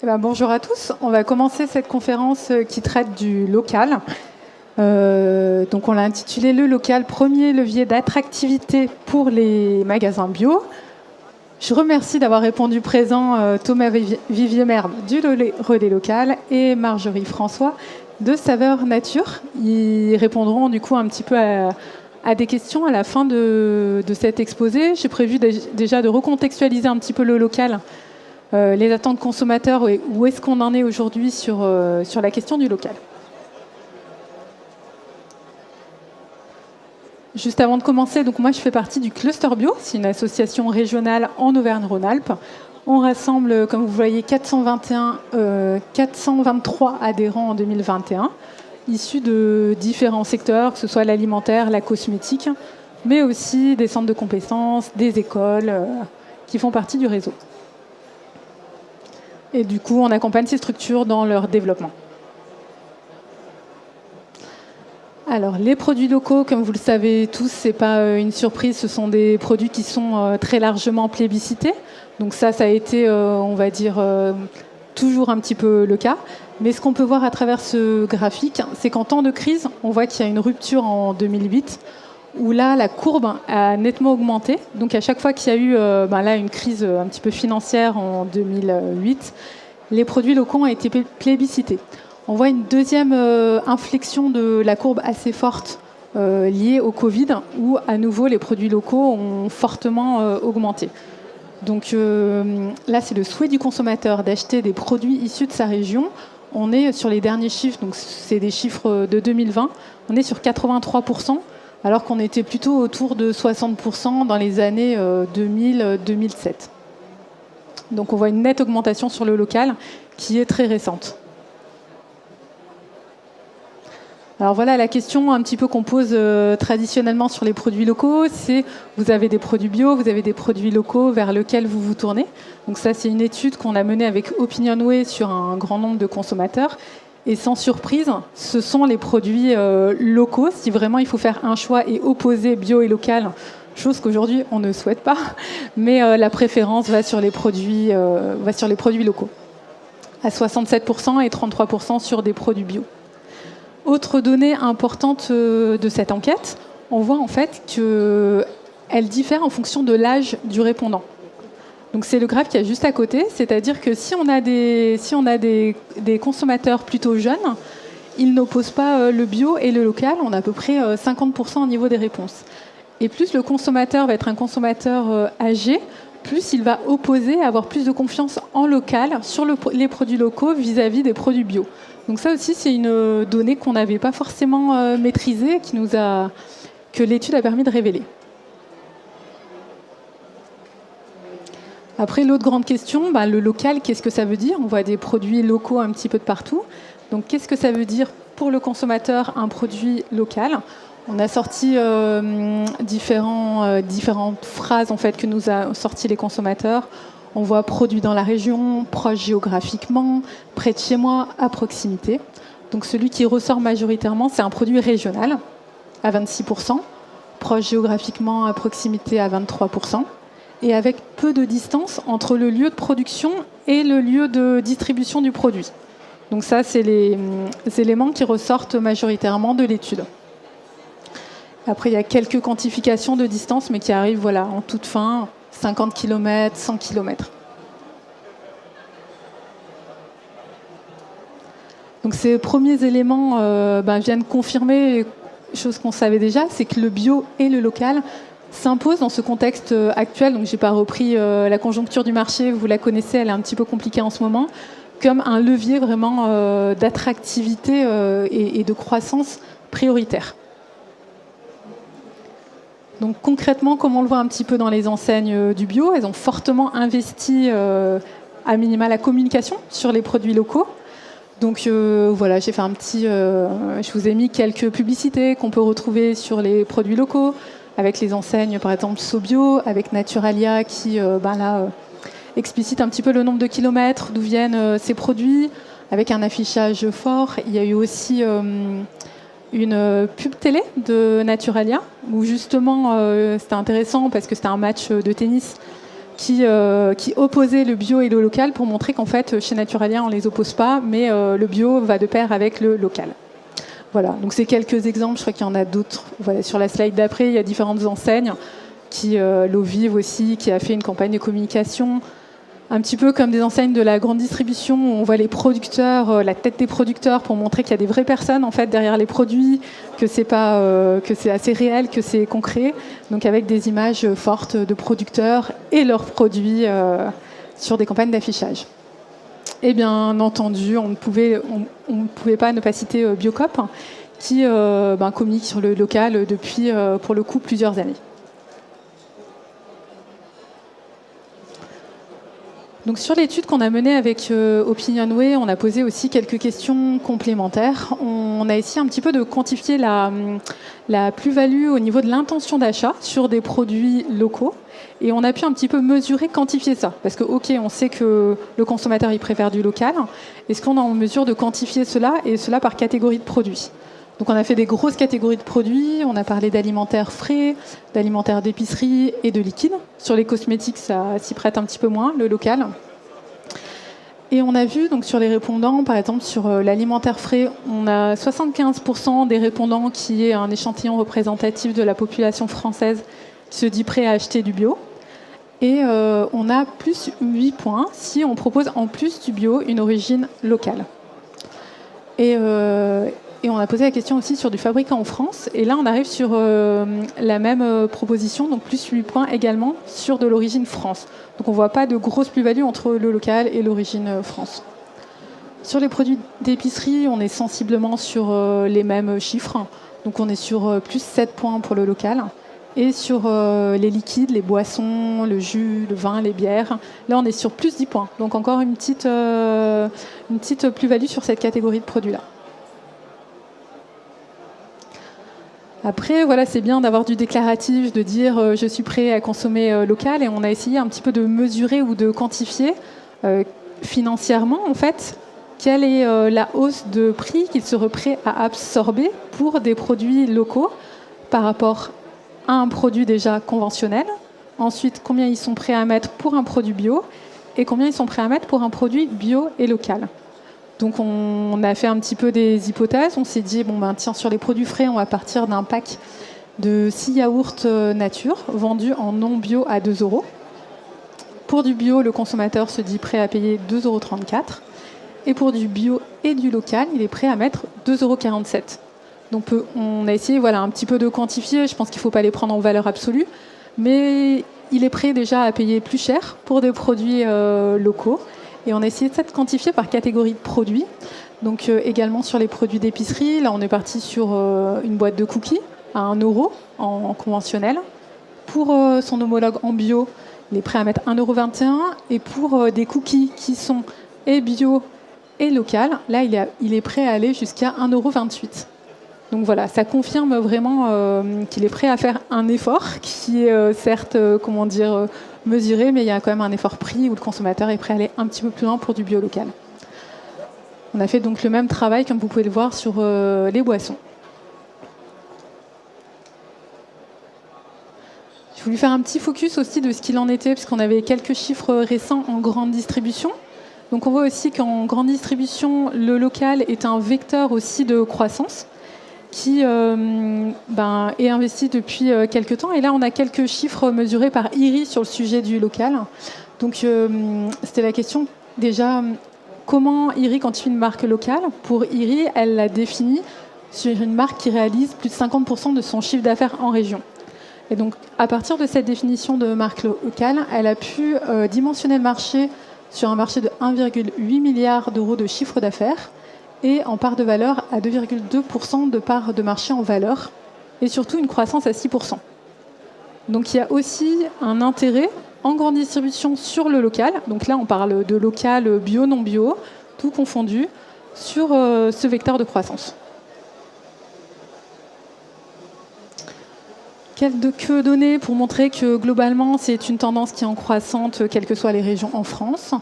Bonjour à tous. On va commencer cette conférence qui traite du local. Donc on l'a intitulé Le local, premier levier d'attractivité pour les magasins bio. Je remercie d'avoir répondu présent Thomas Vivier-Merme du Relais Local et Marjorie François de Saveurs Nature. Ils répondront du coup un petit peu à des questions à la fin de cet exposé. J'ai prévu déjà de recontextualiser un petit peu le local, les attentes consommateurs et où est-ce qu'on en est aujourd'hui sur la question du local. Juste avant de commencer, donc moi je fais partie du Cluster Bio, c'est une association régionale en Auvergne-Rhône-Alpes. On rassemble, comme vous voyez, 423 adhérents en 2021, issus de différents secteurs, que ce soit l'alimentaire, la cosmétique, mais aussi des centres de compétences, des écoles qui font partie du réseau. Et du coup, on accompagne ces structures dans leur développement. Alors, les produits locaux, comme vous le savez tous, ce n'est pas une surprise, ce sont des produits qui sont très largement plébiscités. Donc ça a été, on va dire, toujours un petit peu le cas. Mais ce qu'on peut voir à travers ce graphique, c'est qu'en temps de crise, on voit qu'il y a une rupture en 2008, où là, la courbe a nettement augmenté. Donc à chaque fois qu'il y a eu là, une crise un petit peu financière en 2008, les produits locaux ont été plébiscités. On voit une deuxième inflexion de la courbe assez forte liée au Covid, où à nouveau les produits locaux ont fortement augmenté. Donc là, c'est le souhait du consommateur d'acheter des produits issus de sa région. On est sur les derniers chiffres, donc c'est des chiffres de 2020, on est sur 83%, alors qu'on était plutôt autour de 60% dans les années 2000-2007. Donc on voit une nette augmentation sur le local qui est très récente. Alors voilà la question un petit peu qu'on pose traditionnellement sur les produits locaux, c'est vous avez des produits bio, vous avez des produits locaux vers lesquels vous vous tournez. Donc ça c'est une étude qu'on a menée avec Opinionway sur un grand nombre de consommateurs. Et sans surprise, ce sont les produits locaux. Si vraiment il faut faire un choix et opposer bio et local, chose qu'aujourd'hui on ne souhaite pas, mais la préférence va sur les produits locaux. À 67% et 33% sur des produits bio. Autre donnée importante de cette enquête, on voit en fait qu'elle diffère en fonction de l'âge du répondant. Donc c'est le graphe qui est juste à côté, c'est-à-dire que si on a des consommateurs plutôt jeunes, ils n'opposent pas le bio et le local, on a à peu près 50% au niveau des réponses. Et plus le consommateur va être un consommateur âgé, plus il va opposer, avoir plus de confiance en local sur les produits locaux vis-à-vis des produits bio. Donc ça aussi, c'est une donnée qu'on n'avait pas forcément maîtrisée, que l'étude a permis de révéler. Après, l'autre grande question, le local, qu'est-ce que ça veut dire? On voit des produits locaux un petit peu de partout. Donc qu'est-ce que ça veut dire pour le consommateur, un produit local? On a sorti différentes phrases en fait, que nous a sorti les consommateurs. On voit produit dans la région, proche géographiquement, près de chez moi, à proximité. Donc celui qui ressort majoritairement, c'est un produit régional à 26%, proche géographiquement, à proximité à 23%, et avec peu de distance entre le lieu de production et le lieu de distribution du produit. Donc ça, c'est les éléments qui ressortent majoritairement de l'étude. Après, il y a quelques quantifications de distance, mais qui arrivent en toute fin, 50 km, 100 km. Donc ces premiers éléments viennent confirmer chose qu'on savait déjà, c'est que le bio et le local s'imposent dans ce contexte actuel. Donc j'ai pas repris la conjoncture du marché, vous la connaissez, elle est un petit peu compliquée en ce moment, comme un levier vraiment d'attractivité et de croissance prioritaire. Donc concrètement, comme on le voit un petit peu dans les enseignes du bio, elles ont fortement investi à minima la communication sur les produits locaux. Donc voilà, j'ai fait je vous ai mis quelques publicités qu'on peut retrouver sur les produits locaux, avec les enseignes par exemple SoBio, avec Naturalia qui explicite un petit peu le nombre de kilomètres d'où viennent ces produits, avec un affichage fort. Il y a eu aussi une pub télé de Naturalia, où justement c'était intéressant parce que c'était un match de tennis qui opposaient le bio et le local pour montrer qu'en fait, chez Naturalia, on ne les oppose pas, mais le bio va de pair avec le local. Voilà, donc c'est quelques exemples, je crois qu'il y en a d'autres. Voilà, sur la slide d'après, il y a différentes enseignes, l'eau vive aussi, qui a fait une campagne de communication, un petit peu comme des enseignes de la grande distribution, où on voit les producteurs, la tête des producteurs, pour montrer qu'il y a des vraies personnes en fait derrière les produits, que c'est pas, que c'est assez réel, que c'est concret. Donc avec des images fortes de producteurs et leurs produits sur des campagnes d'affichage. Et bien entendu, on ne pouvait pas ne pas citer Biocop, qui communique sur le local depuis, pour le coup, plusieurs années. Donc sur l'étude qu'on a menée avec Opinionway, on a posé aussi quelques questions complémentaires. On a essayé un petit peu de quantifier la plus-value au niveau de l'intention d'achat sur des produits locaux. Et on a pu un petit peu mesurer, quantifier ça. Parce que, ok, on sait que le consommateur, il préfère du local. Est-ce qu'on est en mesure de quantifier cela, et cela par catégorie de produits? Donc on a fait des grosses catégories de produits, on a parlé d'alimentaire frais, d'alimentaire d'épicerie et de liquide. Sur les cosmétiques, ça s'y prête un petit peu moins, le local. Et on a vu donc sur les répondants, par exemple sur l'alimentaire frais, on a 75% des répondants qui est un échantillon représentatif de la population française qui se dit prêt à acheter du bio. Et on a plus 8 points si on propose en plus du bio une origine locale. Et on a posé la question aussi sur du fabricant en France. Et là, on arrive sur la même proposition, donc plus 8 points également sur de l'origine France. Donc on ne voit pas de grosse plus-value entre le local et l'origine France. Sur les produits d'épicerie, on est sensiblement sur les mêmes chiffres. Donc on est sur plus 7 points pour le local. Et sur les liquides, les boissons, le jus, le vin, les bières, là on est sur plus 10 points. Donc encore une petite plus-value sur cette catégorie de produits-là. Après, voilà, c'est bien d'avoir du déclaratif, de dire je suis prêt à consommer local, et on a essayé un petit peu de mesurer ou de quantifier financièrement, en fait, quelle est la hausse de prix qu'ils seraient prêts à absorber pour des produits locaux par rapport à un produit déjà conventionnel. Ensuite, combien ils sont prêts à mettre pour un produit bio et combien ils sont prêts à mettre pour un produit bio et local. Donc on a fait un petit peu des hypothèses. On s'est dit, tiens, sur les produits frais, on va partir d'un pack de 6 yaourts nature vendus en non bio à 2 €. Pour du bio, le consommateur se dit prêt à payer 2,34 €. Et pour du bio et du local, il est prêt à mettre 2,47 €. Donc on a essayé un petit peu de quantifier. Je pense qu'il ne faut pas les prendre en valeur absolue. Mais il est prêt déjà à payer plus cher pour des produits locaux. Et on a essayé de ça de quantifier par catégorie de produits. Donc également sur les produits d'épicerie, là on est parti sur une boîte de cookies à 1 € en conventionnel. Pour son homologue en bio, il est prêt à mettre 1,21 €. Et pour des cookies qui sont et bio et local, là il est prêt à aller jusqu'à 1,28 €. Donc voilà, ça confirme vraiment qu'il est prêt à faire un effort qui est certes, mesuré, mais il y a quand même un effort prix où le consommateur est prêt à aller un petit peu plus loin pour du bio local. On a fait donc le même travail, comme vous pouvez le voir, sur les boissons. Je voulais faire un petit focus aussi de ce qu'il en était, puisqu'on avait quelques chiffres récents en grande distribution. Donc on voit aussi qu'en grande distribution, le local est un vecteur aussi de croissance qui est investi depuis quelques temps. Et là, on a quelques chiffres mesurés par IRI sur le sujet du local. Donc, c'était la question, déjà, comment IRI quantifie une marque locale? Pour IRI, elle l'a définie sur une marque qui réalise plus de 50% de son chiffre d'affaires en région. Et donc, à partir de cette définition de marque locale, elle a pu dimensionner le marché sur un marché de 1,8 milliard € de chiffre d'affaires, et en part de valeur à 2,2% de part de marché en valeur, et surtout une croissance à 6%. Donc il y a aussi un intérêt en grande distribution sur le local. Donc là, on parle de local bio, non bio, tout confondu, sur ce vecteur de croissance. Que donner pour montrer que globalement, c'est une tendance qui est en croissante, quelles que soient les régions en France?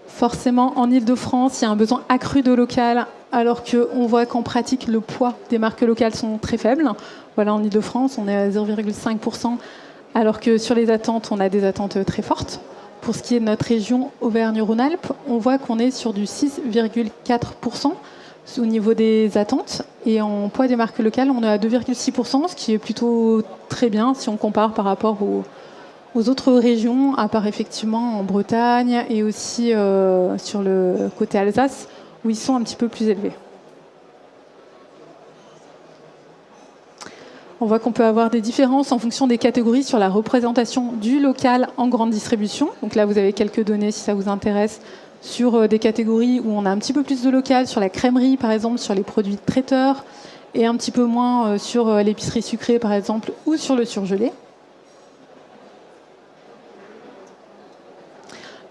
Forcément, en Ile-de-France, il y a un besoin accru de local, alors qu'on voit qu'en pratique, le poids des marques locales sont très faibles. Voilà, en Ile-de-France, on est à 0,5% Alors que sur les attentes, on a des attentes très fortes. Pour ce qui est de notre région Auvergne-Rhône-Alpes, on voit qu'on est sur du 6,4% au niveau des attentes. Et en poids des marques locales, on est à 2,6%, ce qui est plutôt très bien si on compare par rapport aux autres régions, à part effectivement en Bretagne et aussi sur le côté Alsace, où ils sont un petit peu plus élevés. On voit qu'on peut avoir des différences en fonction des catégories sur la représentation du local en grande distribution. Donc là, vous avez quelques données si ça vous intéresse sur des catégories où on a un petit peu plus de local, sur la crèmerie par exemple, sur les produits traiteurs, et un petit peu moins sur l'épicerie sucrée par exemple, ou sur le surgelé.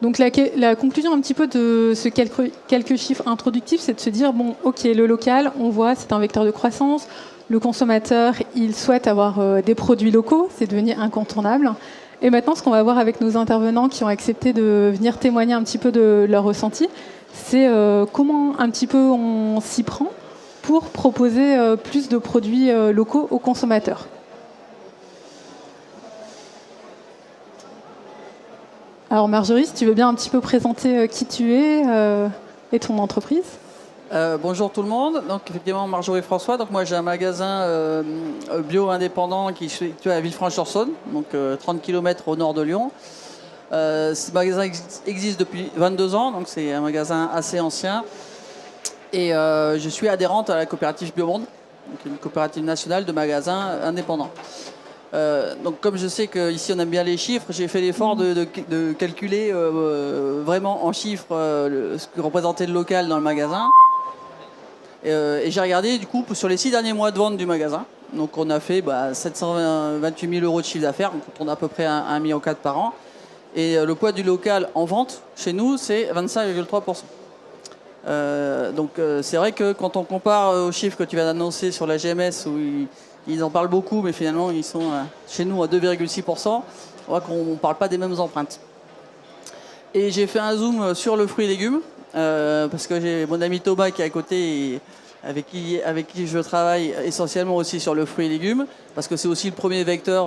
Donc la conclusion un petit peu de ce quelques chiffres introductifs, c'est de se dire, bon, ok, le local, on voit, c'est un vecteur de croissance. Le consommateur, il souhaite avoir des produits locaux, c'est devenu incontournable. Et maintenant, ce qu'on va voir avec nos intervenants qui ont accepté de venir témoigner un petit peu de leur ressenti, c'est comment un petit peu on s'y prend pour proposer plus de produits locaux aux consommateurs. Alors Marjorie, si tu veux bien un petit peu présenter qui tu es et ton entreprise. Bonjour tout le monde, donc effectivement Marjorie François, donc moi j'ai un magasin bio indépendant qui est situé à Villefranche-sur-Saône, donc 30 km au nord de Lyon. Ce magasin existe depuis 22 ans, donc c'est un magasin assez ancien. Et je suis adhérente à la coopérative Biomonde, donc une coopérative nationale de magasins indépendants. Donc comme je sais qu'ici on aime bien les chiffres, j'ai fait l'effort de calculer vraiment en chiffres ce que représentait le local dans le magasin. Et j'ai regardé du coup sur les 6 derniers mois de vente du magasin. Donc on a fait 728 000 euros de chiffre d'affaires, donc on tourne à peu près à 1,4 million par an. Et le poids du local en vente chez nous, c'est 25,3%. Donc c'est vrai que quand on compare aux chiffres que tu viens d'annoncer sur la GMS, où ils en parlent beaucoup, mais finalement ils sont chez nous à 2,6%, on voit qu'on ne parle pas des mêmes empreintes. Et j'ai fait un zoom sur le fruit et légumes. Parce que j'ai mon ami Thomas qui est à côté et avec qui je travaille essentiellement aussi sur le fruit et légumes, parce que c'est aussi le premier vecteur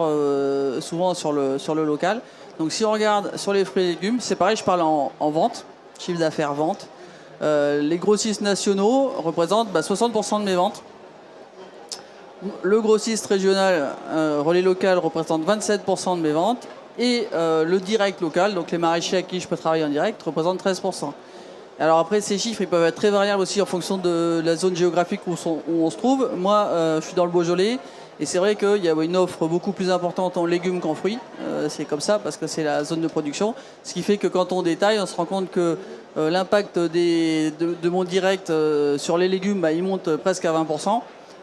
souvent sur le local. Donc si on regarde sur les fruits et légumes, c'est pareil, je parle en vente, chiffre d'affaires vente. Les grossistes nationaux représentent 60% de mes ventes. Le grossiste régional, relais local, représente 27% de mes ventes. Et le direct local, donc les maraîchers à qui je peux travailler en direct, représente 13%. Alors après, ces chiffres, ils peuvent être très variables aussi en fonction de la zone géographique où on se trouve. Moi, je suis dans le Beaujolais, et c'est vrai qu'il y a une offre beaucoup plus importante en légumes qu'en fruits. C'est comme ça, parce que c'est la zone de production. Ce qui fait que quand on détaille, on se rend compte que l'impact de mon direct sur les légumes, il monte presque à 20%.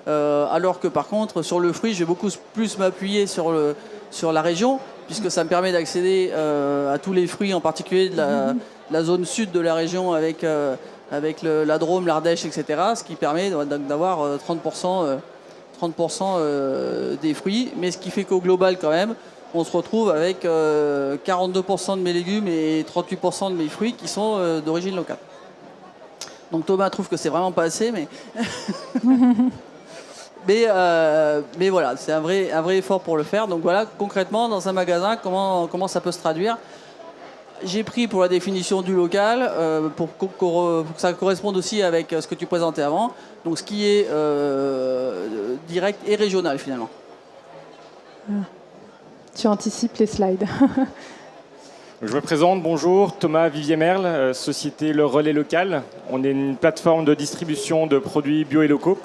Alors que par contre, sur le fruit, je vais beaucoup plus m'appuyer sur la région, puisque ça me permet d'accéder à tous les fruits, en particulier de la zone sud de la région avec la Drôme, l'Ardèche, etc. Ce qui permet d'avoir 30% des fruits. Mais ce qui fait qu'au global, quand même, on se retrouve avec 42% de mes légumes et 38% de mes fruits qui sont d'origine locale. Donc Thomas trouve que c'est vraiment pas assez, mais... mais voilà, c'est un vrai effort pour le faire. Donc voilà, concrètement, dans un magasin, comment ça peut se traduire ? J'ai pris pour la définition du local, pour que ça corresponde aussi avec ce que tu présentais avant, donc ce qui est direct et régional finalement. Tu anticipes les slides. Je me présente, bonjour, Thomas Vivier-Merle, société Le Relais Local. On est une plateforme de distribution de produits bio et locaux.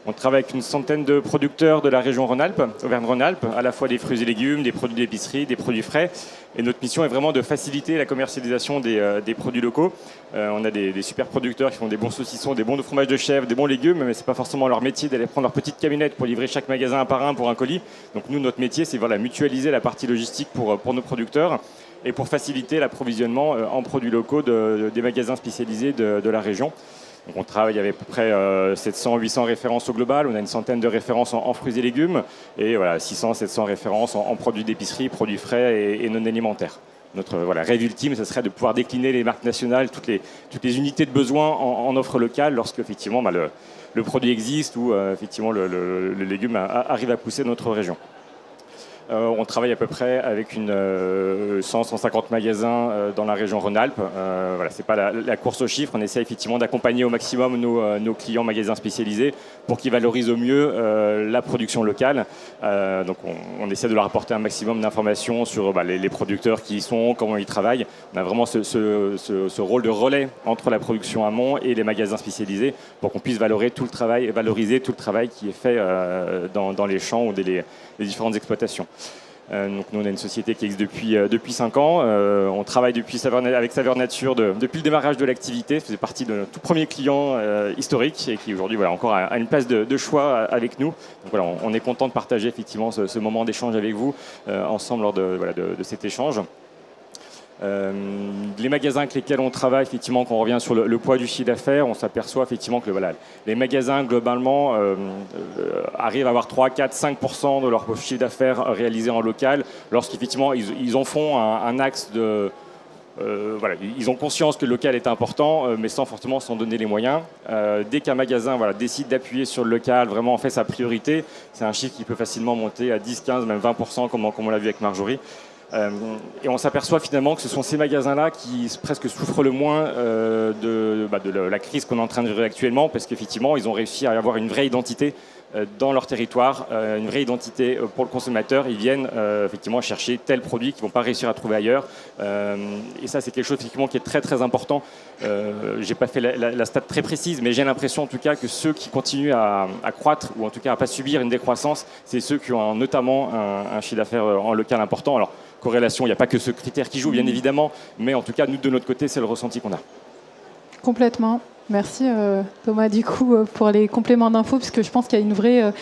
On travaille avec une centaine de producteurs de la région Rhône-Alpes, Auvergne-Rhône-Alpes, à la fois des fruits et légumes, des produits d'épicerie, des produits frais. Et notre mission est vraiment de faciliter la commercialisation des produits locaux. On a des super producteurs qui font des bons saucissons, des bons fromages de chèvre, des bons légumes, mais ce n'est pas forcément leur métier d'aller prendre leur petite camionnette pour livrer chaque magasin un par un pour un colis. Donc nous, notre métier, c'est mutualiser la partie logistique pour nos producteurs et pour faciliter l'approvisionnement en produits locaux des magasins spécialisés de la région. Donc on travaille avec à peu près 700-800 références au global. On a une centaine de références en fruits et légumes et 600-700 références en produits d'épicerie, produits frais et non alimentaires. Notre rêve ultime, ce serait de pouvoir décliner les marques nationales, toutes les unités de besoin en offre locale lorsque effectivement le produit existe ou effectivement le légume arrive à pousser notre région. On travaille à peu près avec 100-150 magasins dans la région Rhône-Alpes. Voilà, c'est pas la course aux chiffres. On essaie effectivement d'accompagner au maximum nos clients magasins spécialisés pour qu'ils valorisent au mieux la production locale. Donc on essaie de leur apporter un maximum d'informations sur les producteurs qui y sont, comment ils travaillent. On a vraiment ce rôle de relais entre la production amont et les magasins spécialisés pour qu'on puisse valoriser tout le travail qui est fait dans les champs ou les différentes exploitations. Donc nous, on est une société qui existe depuis 5 ans. On travaille avec Saveurs Nature depuis le démarrage de l'activité. Ça faisait partie de notre tout premier client historique et qui aujourd'hui encore a une place de choix avec nous. Donc voilà, on est content de partager effectivement ce moment d'échange avec vous ensemble lors de cet échange. Les magasins avec lesquels on travaille, effectivement, quand on revient sur le poids du chiffre d'affaires, on s'aperçoit effectivement que les magasins globalement arrivent à avoir 3, 4, 5% de leur chiffre d'affaires réalisé en local, lorsqu'effectivement ils en font un axe de... ils ont conscience que le local est important, mais sans forcément s'en donner les moyens. Dès qu'un magasin décide d'appuyer sur le local, vraiment en fait sa priorité, c'est un chiffre qui peut facilement monter à 10, 15, même 20%, comme on l'a vu avec Marjorie. Et on s'aperçoit finalement que ce sont ces magasins-là qui presque souffrent le moins de la crise qu'on est en train de vivre actuellement, parce qu'effectivement, ils ont réussi à avoir une vraie identité dans leur territoire, une vraie identité pour le consommateur. Ils viennent effectivement chercher tel produit qu'ils ne vont pas réussir à trouver ailleurs. Et ça, c'est quelque chose effectivement qui est très très important. Je n'ai pas fait la stat très précise, mais j'ai l'impression en tout cas que ceux qui continuent à croître, ou en tout cas à ne pas subir une décroissance, c'est ceux qui ont notamment un chiffre d'affaires en local important. Alors, corrélation, il n'y a pas que ce critère qui joue, bien évidemment, mais en tout cas, nous, de notre côté, c'est le ressenti qu'on a. Complètement. Merci Thomas, du coup, pour les compléments d'infos, parce que je pense qu'il y a une vraie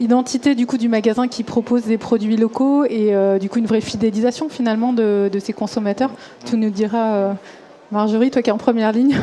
identité du coup du magasin qui propose des produits locaux et du coup une vraie fidélisation finalement de ses consommateurs. Tout nous dira Marjorie, toi qui es en première ligne.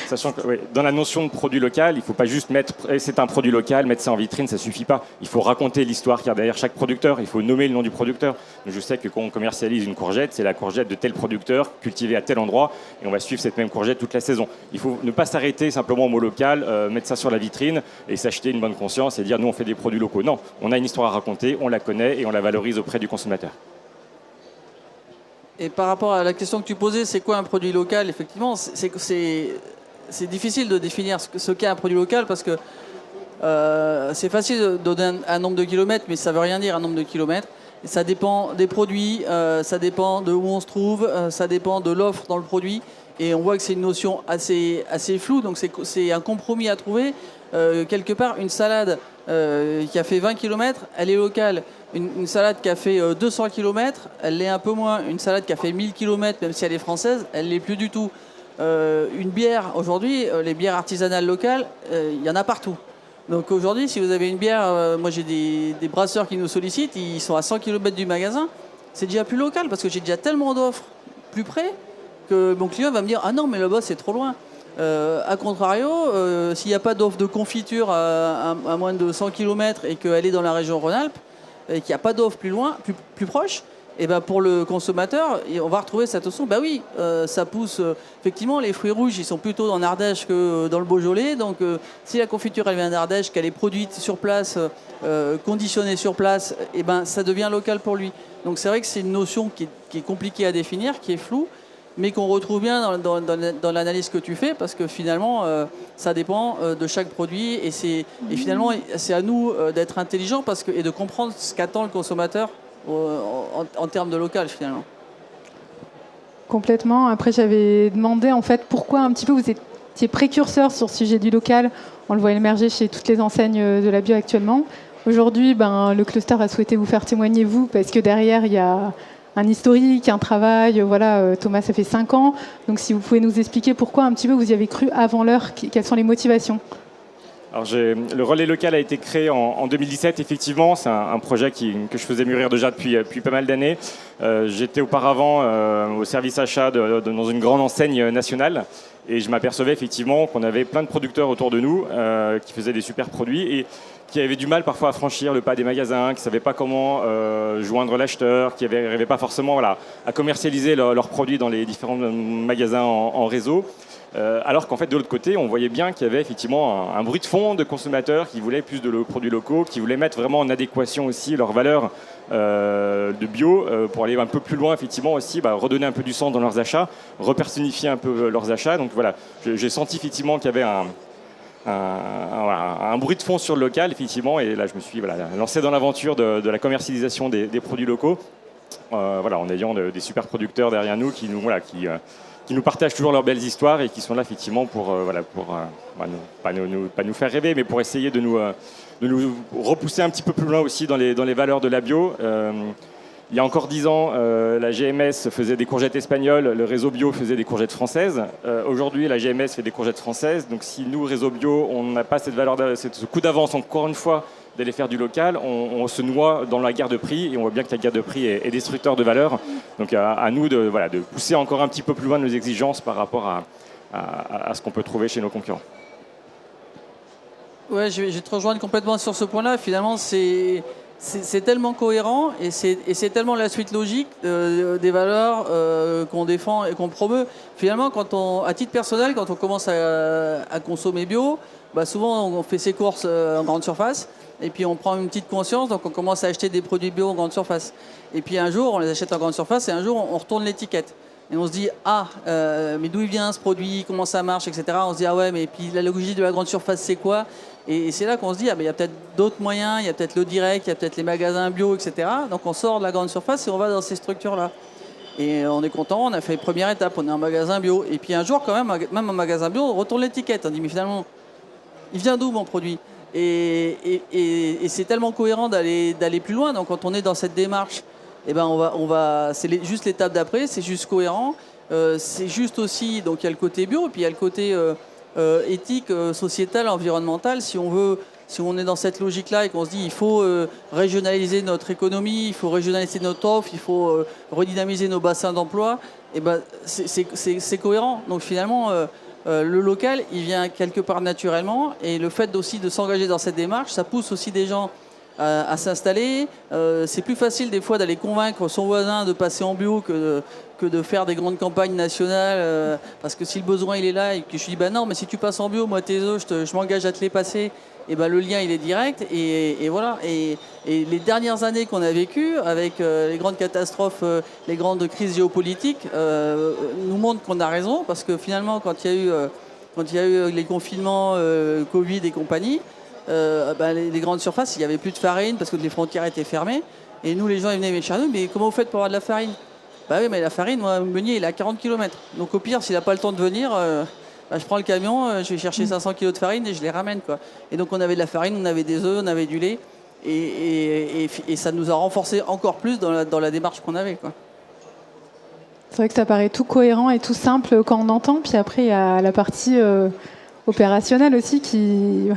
Sachant que dans la notion de produit local, il ne faut pas juste mettre c'est un produit local, mettre ça en vitrine, ça ne suffit pas. Il faut raconter l'histoire qu'il y a derrière chaque producteur, il faut nommer le nom du producteur. Je sais que quand on commercialise une courgette, c'est la courgette de tel producteur, cultivée à tel endroit, et on va suivre cette même courgette toute la saison. Il faut ne pas s'arrêter simplement au mot local, mettre ça sur la vitrine et s'acheter une bonne conscience et dire nous on fait des produits locaux. Non, on a une histoire à raconter, on la connaît et on la valorise auprès du consommateur. Et par rapport à la question que tu posais, c'est quoi un produit local? Effectivement, c'est difficile de définir ce qu'est un produit local parce que c'est facile de donner un nombre de kilomètres, mais ça ne veut rien dire un nombre de kilomètres. Et ça dépend des produits, ça dépend de où on se trouve, ça dépend de l'offre dans le produit. Et on voit que c'est une notion assez floue, donc c'est un compromis à trouver. Quelque part, une salade qui a fait 20 km, elle est locale. Une salade qui a fait 200 km, elle l'est un peu moins. Une salade qui a fait 1000 km, même si elle est française, elle ne l'est plus du tout. Une bière, aujourd'hui, les bières artisanales locales, il y en a partout. Donc aujourd'hui, si vous avez une bière, moi j'ai des brasseurs qui nous sollicitent, ils sont à 100 km du magasin, c'est déjà plus local parce que j'ai déjà tellement d'offres plus près que mon client va me dire « Ah non, mais là-bas, c'est trop loin ». A contrario, s'il n'y a pas d'offre de confiture à moins de 100 km et qu'elle est dans la région Rhône-Alpes, et qu'il n'y a pas d'offre plus loin, plus proche, et ben pour le consommateur, on va retrouver cette notion, bah oui, ça pousse, effectivement, les fruits rouges, ils sont plutôt en Ardèche que dans le Beaujolais, donc si la confiture, elle vient d'Ardèche, qu'elle est produite sur place, conditionnée sur place, et ben ça devient local pour lui. Donc c'est vrai que c'est une notion qui est compliquée à définir, qui est floue, mais qu'on retrouve bien dans l'analyse que tu fais, parce que finalement, ça dépend de chaque produit, et finalement, c'est à nous d'être intelligents et de comprendre ce qu'attend le consommateur en termes de local, finalement. Complètement. Après, j'avais demandé, en fait, pourquoi un petit peu vous étiez précurseur sur le sujet du local. On le voit émerger chez toutes les enseignes de la bio actuellement. Aujourd'hui, le cluster a souhaité vous faire témoigner, vous, parce que derrière, il y a un historique, un travail. Voilà, Thomas, ça fait 5 ans. Donc, si vous pouvez nous expliquer pourquoi un petit peu vous y avez cru avant l'heure, quelles sont les motivations? Alors, le relais local a été créé en 2017, effectivement. C'est un projet que je faisais mûrir déjà depuis pas mal d'années. J'étais auparavant au service achat dans une grande enseigne nationale. Et je m'apercevais effectivement qu'on avait plein de producteurs autour de nous qui faisaient des super produits et qui avaient du mal parfois à franchir le pas des magasins, qui ne savaient pas comment joindre l'acheteur, qui n'arrivaient pas forcément à commercialiser leurs produits dans les différents magasins en réseau. Alors qu'en fait, de l'autre côté, on voyait bien qu'il y avait effectivement un bruit de fond de consommateurs qui voulaient plus de produits locaux, qui voulaient mettre vraiment en adéquation aussi leurs valeurs de bio pour aller un peu plus loin, effectivement aussi, redonner un peu du sens dans leurs achats, repersonnifier un peu leurs achats. Donc voilà, j'ai senti effectivement qu'il y avait un bruit de fond sur le local, effectivement, et là je me suis lancé dans l'aventure de la commercialisation des produits locaux, en ayant des super producteurs derrière nous qui nous partagent toujours leurs belles histoires et qui sont là effectivement pour pas nous faire rêver, mais pour essayer de nous repousser un petit peu plus loin aussi dans les valeurs de la bio. Il y a encore 10 ans, la GMS faisait des courgettes espagnoles, le réseau bio faisait des courgettes françaises. Aujourd'hui, la GMS fait des courgettes françaises. Donc si nous, réseau bio, on n'a pas cette valeur, ce coup d'avance encore une fois d'aller faire du local, on se noie dans la guerre de prix et on voit bien que la guerre de prix est destructeur de valeur. Donc à nous de pousser encore un petit peu plus loin nos exigences par rapport à ce qu'on peut trouver chez nos concurrents. Ouais, je vais te rejoindre complètement sur ce point-là. Finalement, c'est tellement cohérent et c'est tellement la suite logique des valeurs qu'on défend et qu'on promeut. Finalement, à titre personnel, quand on commence à consommer bio, souvent on fait ses courses en grande surface et puis on prend une petite conscience, donc on commence à acheter des produits bio en grande surface. Et puis un jour, on les achète en grande surface et un jour, on retourne l'étiquette. Et on se dit, mais d'où il vient ce produit, comment ça marche, etc. On se dit, mais puis la logique de la grande surface, c'est quoi? Et c'est là qu'on se dit, il y a peut-être d'autres moyens, il y a peut-être le direct, il y a peut-être les magasins bio, etc. Donc on sort de la grande surface et on va dans ces structures-là. Et on est content, on a fait une première étape, on est en magasin bio. Et puis un jour, quand même en magasin bio, on retourne l'étiquette. On dit, mais finalement, il vient d'où mon produit? Et c'est tellement cohérent d'aller plus loin. Donc quand on est dans cette démarche, c'est juste l'étape d'après, c'est juste cohérent. C'est juste aussi, donc il y a le côté bio, et puis il y a le côté éthique, sociétal, environnemental. Si on est dans cette logique-là et qu'on se dit il faut régionaliser notre économie, il faut régionaliser notre offre, il faut redynamiser nos bassins d'emploi, c'est cohérent. Donc finalement, le local, il vient quelque part naturellement, et le fait aussi de s'engager dans cette démarche, ça pousse aussi des gens à s'installer. C'est plus facile des fois d'aller convaincre son voisin de passer en bio que de faire des grandes campagnes nationales, parce que si le besoin il est là et que je lui dis non, mais si tu passes en bio, moi tes œufs, je m'engage à te les passer, et le lien il est direct, et voilà. Et les dernières années qu'on a vécues avec les grandes catastrophes, les grandes crises géopolitiques nous montrent qu'on a raison, parce que finalement quand il y a eu les confinements Covid et compagnie, les grandes surfaces, il n'y avait plus de farine parce que les frontières étaient fermées. Et nous, les gens, ils venaient me dire, mais comment vous faites pour avoir de la farine? Oui, mais la farine, moi, mon meunier, il est à 40 km. Donc au pire, s'il n'a pas le temps de venir, je prends le camion, je vais chercher 500 kg de farine et je les ramène, quoi. Et donc on avait de la farine, on avait des œufs, on avait du lait. Et ça nous a renforcé encore plus dans la démarche qu'on avait, quoi. C'est vrai que ça paraît tout cohérent et tout simple quand on entend. Puis après, il y a la partie opérationnelle aussi qui...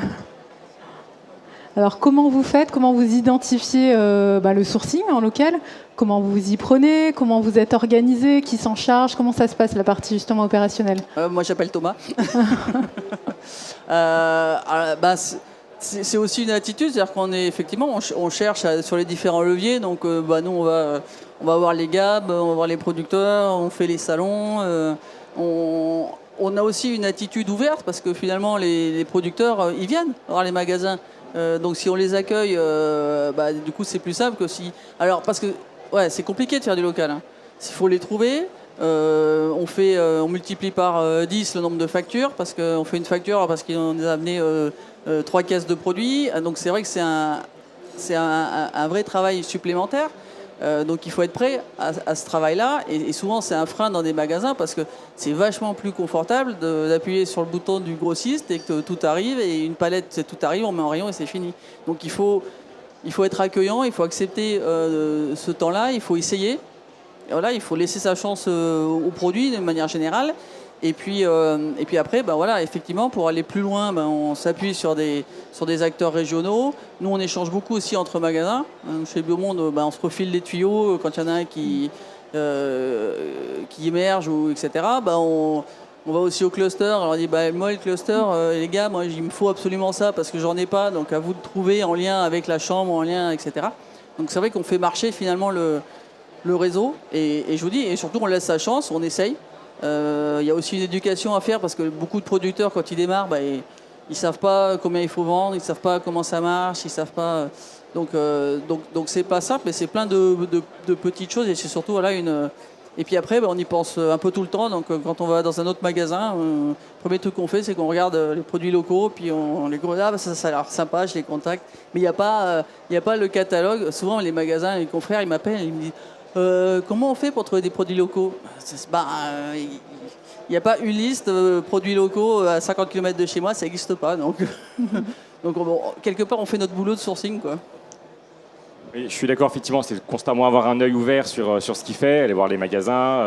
Alors, comment vous faites? Comment vous identifiez le sourcing en local? Comment vous y prenez? Comment vous êtes organisé? Qui s'en charge? Comment ça se passe, la partie justement opérationnelle? Moi, j'appelle Thomas. C'est aussi une attitude, c'est-à-dire qu'on est effectivement, on cherche sur les différents leviers. Donc, nous, on va voir les GAB, on va voir les producteurs, on fait les salons. On a aussi une attitude ouverte parce que finalement, les producteurs, ils viennent voir les magasins. Donc si on les accueille, du coup c'est plus simple que si... Alors parce que c'est compliqué de faire du local, hein. S'il faut les trouver, on multiplie par 10 le nombre de factures, parce qu'on fait une facture parce qu'on a amené 3 caisses de produits. Donc c'est vrai que c'est un vrai travail supplémentaire. Donc il faut être prêt à ce travail-là, et souvent c'est un frein dans des magasins parce que c'est vachement plus confortable d'appuyer sur le bouton du grossiste et que tout arrive, et une palette, tout arrive, on met en rayon et c'est fini. Donc il faut être accueillant, il faut accepter ce temps-là, il faut essayer. Et voilà, il faut laisser sa chance au produit de manière générale. Et puis après, effectivement, pour aller plus loin, on s'appuie sur des acteurs régionaux. Nous, on échange beaucoup aussi entre magasins. Chez Biomonde, on se refile les tuyaux quand il y en a un qui émerge, etc. On va aussi au cluster. Alors on dit, moi, le cluster, les gars, moi, il me faut absolument ça parce que j'en ai pas. Donc à vous de trouver en lien avec la chambre, en lien, etc. Donc c'est vrai qu'on fait marcher finalement le réseau. Et je vous dis, et surtout, on laisse sa chance, on essaye. Il y a aussi une éducation à faire parce que beaucoup de producteurs, quand ils démarrent, ils savent pas combien il faut vendre, ils savent pas comment ça marche, ils savent pas. Donc c'est pas simple, mais c'est plein de petites choses et c'est surtout voilà une. Et puis après, on y pense un peu tout le temps. Donc quand on va dans un autre magasin, le premier truc qu'on fait, c'est qu'on regarde les produits locaux, puis on les regarde, ça a l'air sympa, je les contacte. Mais il n'y a pas le catalogue. Souvent les magasins, les confrères, ils m'appellent, ils me disent comment on fait pour trouver des produits locaux. Il n'y a pas une liste de produits locaux à 50 km de chez moi, ça n'existe pas. Donc, quelque part, on fait notre boulot de sourcing, quoi. Oui, je suis d'accord, effectivement, c'est constamment avoir un œil ouvert sur ce qu'il fait, aller voir les magasins,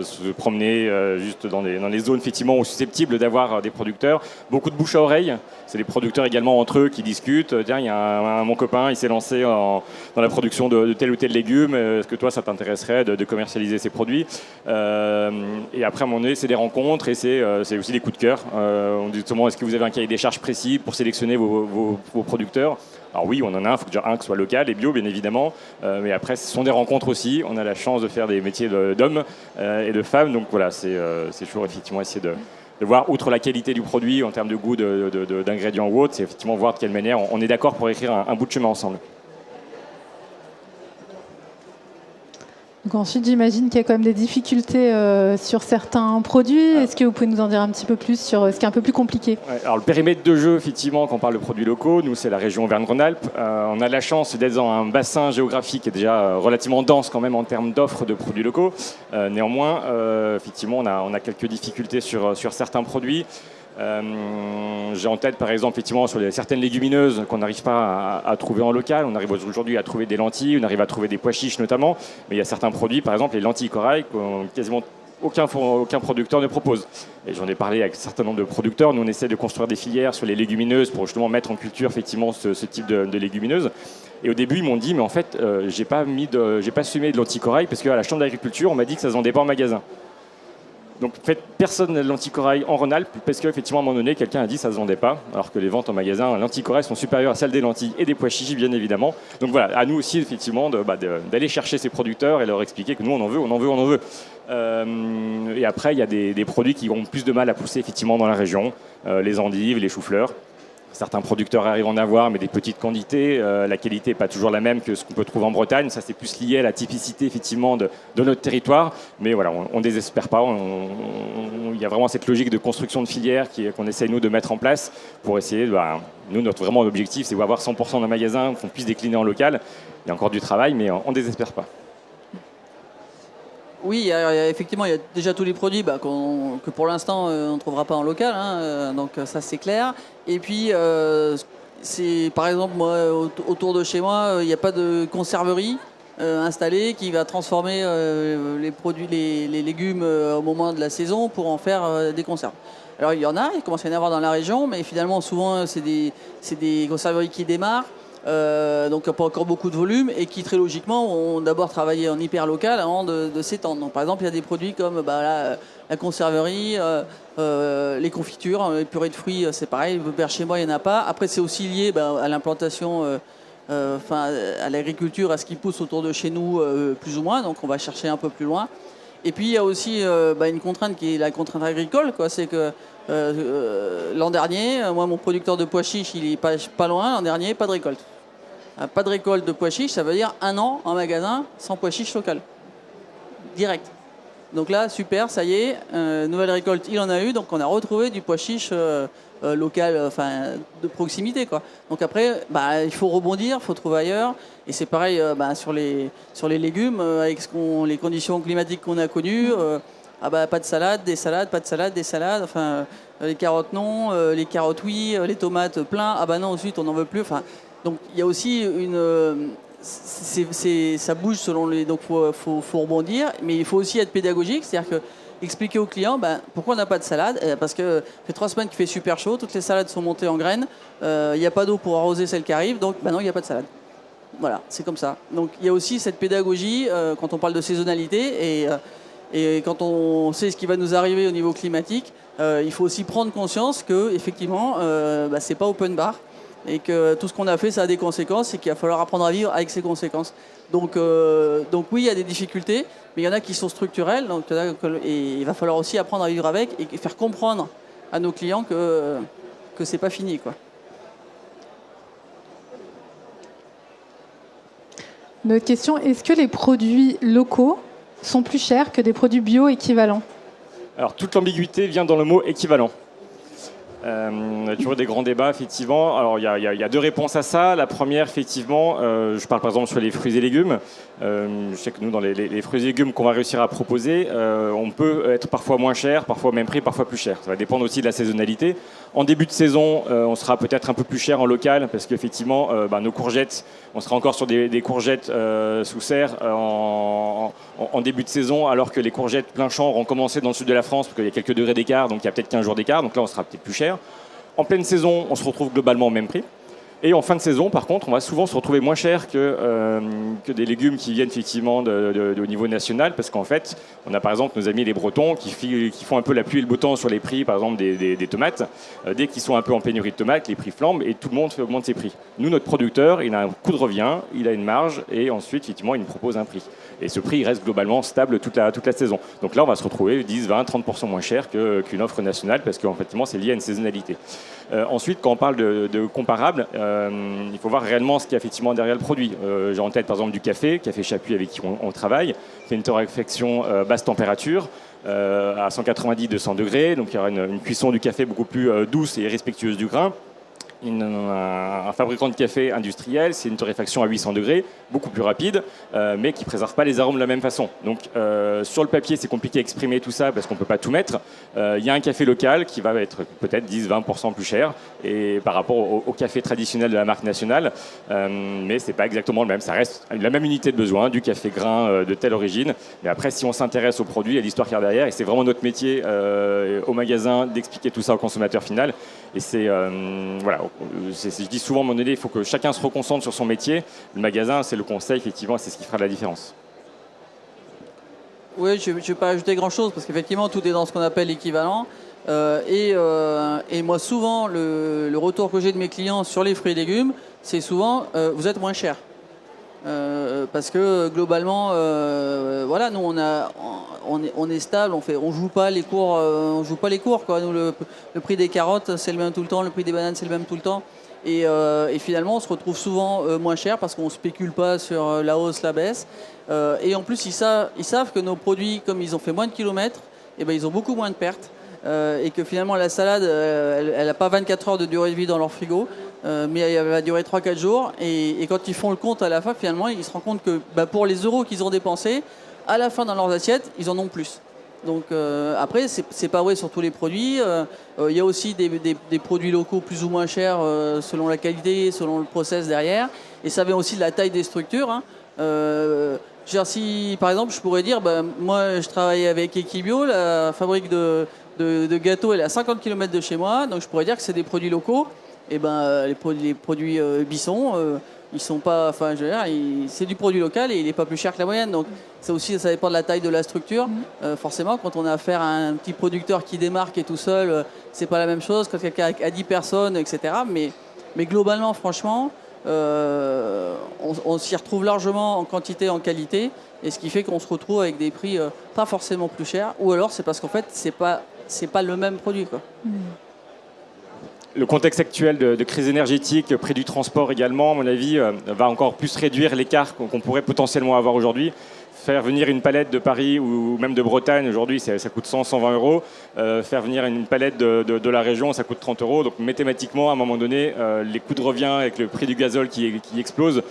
se promener juste dans les zones effectivement susceptibles d'avoir des producteurs. Beaucoup de bouche à oreille, c'est les producteurs également entre eux qui discutent. Tiens, il y a mon copain, il s'est lancé dans la production de tel ou tel légume, est-ce que toi ça t'intéresserait de commercialiser ces produits et après à un moment donné, c'est des rencontres et c'est aussi des coups de cœur. On dit souvent, est-ce que vous avez un cahier des charges précis pour sélectionner vos producteurs? Alors oui, on en a un, il faut déjà que soit local et bio, bien évidemment. Mais après, ce sont des rencontres aussi. On a la chance de faire des métiers d'hommes et de femmes. Donc voilà, c'est toujours effectivement essayer de voir, outre la qualité du produit en termes de goût, d'ingrédients ou autres, c'est effectivement voir de quelle manière on est d'accord pour écrire un bout de chemin ensemble. Donc ensuite, j'imagine qu'il y a quand même des difficultés sur certains produits. Est-ce que vous pouvez nous en dire un petit peu plus sur ce qui est un peu plus compliqué? Ouais, alors le périmètre de jeu, effectivement, quand on parle de produits locaux, nous c'est la région Auvergne-Rhône-Alpes. On a la chance d'être dans un bassin géographique qui est déjà relativement dense quand même en termes d'offres de produits locaux. Néanmoins, effectivement, on a quelques difficultés sur certains produits. J'ai en tête par exemple effectivement sur certaines légumineuses qu'on n'arrive pas à trouver en local. On arrive aujourd'hui à trouver des lentilles, on arrive à trouver des pois chiches notamment, mais il y a certains produits, par exemple les lentilles corail, quasiment aucun producteur ne propose. Et j'en ai parlé avec un certain nombre de producteurs. Nous on essaie de construire des filières sur les légumineuses pour justement mettre en culture effectivement ce type de légumineuses. Et au début ils m'ont dit mais en fait j'ai pas semé de lentilles corail parce qu'à la chambre d'agriculture on m'a dit que ça se vendait pas en magasin. Donc en fait, personne n'a de lentilles-corail en Rhône-Alpes parce qu'effectivement à un moment donné quelqu'un a dit que ça ne se vendait pas, alors que les ventes en magasin lentilles-corail sont supérieures à celles des lentilles et des pois chichis bien évidemment. Donc voilà, à nous aussi effectivement d'aller chercher ces producteurs et leur expliquer que nous on en veut. Et après il y a des produits qui ont plus de mal à pousser effectivement dans la région, les endives, les choux-fleurs. Certains producteurs arrivent à en avoir, mais des petites quantités. La qualité n'est pas toujours la même que ce qu'on peut trouver en Bretagne. Ça, c'est plus lié à la typicité, effectivement, de notre territoire. Mais voilà, on ne désespère pas. Il y a vraiment cette logique de construction de filière qu'on essaie, nous, de mettre en place pour essayer, nous, notre vraiment objectif, c'est d'avoir 100% d'un magasin qu'on puisse décliner en local. Il y a encore du travail, mais on ne désespère pas. Oui, effectivement, il y a déjà tous les produits que pour l'instant on ne trouvera pas en local, donc ça c'est clair. Et puis, par exemple, moi, autour de chez moi, il n'y a pas de conserverie installée qui va transformer les produits, les légumes au moment de la saison pour en faire des conserves. Alors il commence à y en avoir dans la région, mais finalement souvent c'est des conserveries qui démarrent. Donc pas encore beaucoup de volume et qui très logiquement ont d'abord travaillé en hyper local avant de s'étendre. Donc par exemple il y a des produits comme la conserverie, les confitures, les purées de fruits, c'est pareil, vers chez moi il n'y en a pas. Après c'est aussi lié à l'implantation, à l'agriculture, à ce qui pousse autour de chez nous plus ou moins, donc on va chercher un peu plus loin. Et puis il y a aussi une contrainte qui est la contrainte agricole, c'est que l'an dernier, moi mon producteur de pois chiches il est pas loin, l'an dernier pas de récolte. Pas de récolte de pois chiches, ça veut dire un an en magasin sans pois chiches local. Direct. Donc là, super, ça y est, nouvelle récolte, il en a eu, donc on a retrouvé du pois chiche local, de proximité, quoi. Donc après, il faut rebondir, il faut trouver ailleurs. Et c'est pareil sur les légumes, avec les conditions climatiques qu'on a connues. Pas de salade, des salades, pas de salade, des salades. Enfin, les carottes non, les carottes oui, les tomates plein. Non, ensuite on n'en veut plus. Enfin, donc il y a aussi ça bouge selon les. Donc faut rebondir, mais il faut aussi être pédagogique, c'est-à-dire que expliquer aux clients pourquoi on n'a pas de salade. Parce que ça fait 3 semaines qu'il fait super chaud, toutes les salades sont montées en graines, il n'y a pas d'eau pour arroser celles qui arrivent, donc non, il n'y a pas de salade. Voilà, c'est comme ça. Donc il y a aussi cette pédagogie quand on parle de saisonnalité et quand on sait ce qui va nous arriver au niveau climatique, il faut aussi prendre conscience que effectivement, c'est pas open bar. et que tout ce qu'on a fait, ça a des conséquences et qu'il va falloir apprendre à vivre avec ces conséquences. Donc oui, il y a des difficultés, mais il y en a qui sont structurelles, et il va falloir aussi apprendre à vivre avec et faire comprendre à nos clients que c'est pas fini, quoi. Une autre question, est-ce que les produits locaux sont plus chers que des produits bio équivalents? Alors, toute l'ambiguïté vient dans le mot équivalent. On a toujours des grands débats, effectivement. Alors, il y a deux réponses à ça. La première, effectivement, je parle par exemple sur les fruits et légumes. Je sais que nous, dans les fruits et légumes qu'on va réussir à proposer, on peut être parfois moins cher, parfois au même prix, parfois plus cher. Ça va dépendre aussi de la saisonnalité. En début de saison, on sera peut-être un peu plus cher en local, parce qu'effectivement, nos courgettes, on sera encore sur des courgettes sous serre en début de saison, alors que les courgettes plein champ auront commencé dans le sud de la France, parce qu'il y a quelques degrés d'écart, donc il y a peut-être 15 jours d'écart, donc là on sera peut-être plus cher. En pleine saison, on se retrouve globalement au même prix. Et en fin de saison, par contre, on va souvent se retrouver moins cher que des légumes qui viennent effectivement au niveau national, parce qu'en fait, on a par exemple nos amis les Bretons qui font un peu la pluie et le beau temps sur les prix, par exemple des tomates. Dès qu'ils sont un peu en pénurie de tomates, les prix flambent et tout le monde augmente ses prix. Nous, notre producteur, il a un coût de revient, il a une marge et ensuite, effectivement, il nous propose un prix. Et ce prix il reste globalement stable toute la saison. Donc là, on va se retrouver 10, 20, 30% moins cher qu'une offre nationale, parce qu'effectivement, c'est lié à une saisonnalité. Ensuite, quand on parle de comparables, il faut voir réellement ce qu'il y a effectivement derrière le produit. J'ai en tête par exemple du café Chapuis avec qui on travaille, fait une torréfaction basse température à 190-200 degrés, donc il y aura une cuisson du café beaucoup plus douce et respectueuse du grain. Un fabricant de café industriel, c'est une torréfaction à 800 degrés, beaucoup plus rapide, mais qui ne préserve pas les arômes de la même façon. Donc sur le papier, c'est compliqué à exprimer tout ça parce qu'on ne peut pas tout mettre. Il y a un café local qui va être peut-être 10-20% plus cher et par rapport au café traditionnel de la marque nationale, mais ce n'est pas exactement le même. Ça reste la même unité de besoin, du café grain de telle origine. Mais après, si on s'intéresse au produit, il y a l'histoire qu'il y a derrière et c'est vraiment notre métier au magasin d'expliquer tout ça au consommateur final. Et c'est voilà, je dis souvent à mon donné, il faut que chacun se reconcentre sur son métier. Le magasin, c'est le conseil, effectivement, c'est ce qui fera la différence. Oui, je ne vais pas ajouter grand-chose parce qu'effectivement, tout est dans ce qu'on appelle l'équivalent. Et moi, souvent, le retour que j'ai de mes clients sur les fruits et légumes, c'est souvent vous êtes moins cher. Parce que globalement, voilà, nous on est stable, on joue pas les cours, quoi. Nous le prix des carottes c'est le même tout le temps, le prix des bananes c'est le même tout le temps, et finalement on se retrouve souvent moins cher parce qu'on spécule pas sur la hausse, la baisse, et en plus ils savent que nos produits, comme ils ont fait moins de kilomètres, et ben ils ont beaucoup moins de pertes. Et que finalement la salade, elle n'a pas 24 heures de durée de vie dans leur frigo, mais elle va durer 3-4 jours. Et quand ils font le compte à la fin, finalement, ils se rendent compte que pour les euros qu'ils ont dépensés, à la fin dans leurs assiettes, ils en ont plus. Donc après, c'est pas vrai sur tous les produits. Il y a aussi des produits locaux plus ou moins chers selon la qualité, selon le process derrière. Et ça vient aussi de la taille des structures, hein. Si, par exemple, je pourrais dire, moi, je travaille avec Equibio, la fabrique de gâteaux, elle est à 50 km de chez moi, donc je pourrais dire que c'est des produits locaux. Et les produits Bisson, ils sont pas, enfin, je veux dire, c'est du produit local et il n'est pas plus cher que la moyenne. Donc ça aussi, ça dépend de la taille de la structure. Forcément, quand on a affaire à un petit producteur qui démarque et tout seul, c'est pas la même chose. Quand quelqu'un a 10 personnes, etc. Mais globalement, franchement, on s'y retrouve largement en quantité, en qualité, et ce qui fait qu'on se retrouve avec des prix pas forcément plus chers, ou alors c'est parce qu'en fait c'est pas le même produit, quoi. Le contexte actuel de crise énergétique, prix du transport également, à mon avis, va encore plus réduire l'écart qu'on pourrait potentiellement avoir aujourd'hui. Faire venir une palette de Paris ou même de Bretagne, aujourd'hui, ça coûte 100-120 euros. Faire venir une palette de la région, ça coûte 30 euros. Donc mathématiquement, à un moment donné, les coûts de revient avec le prix du gazole qui explose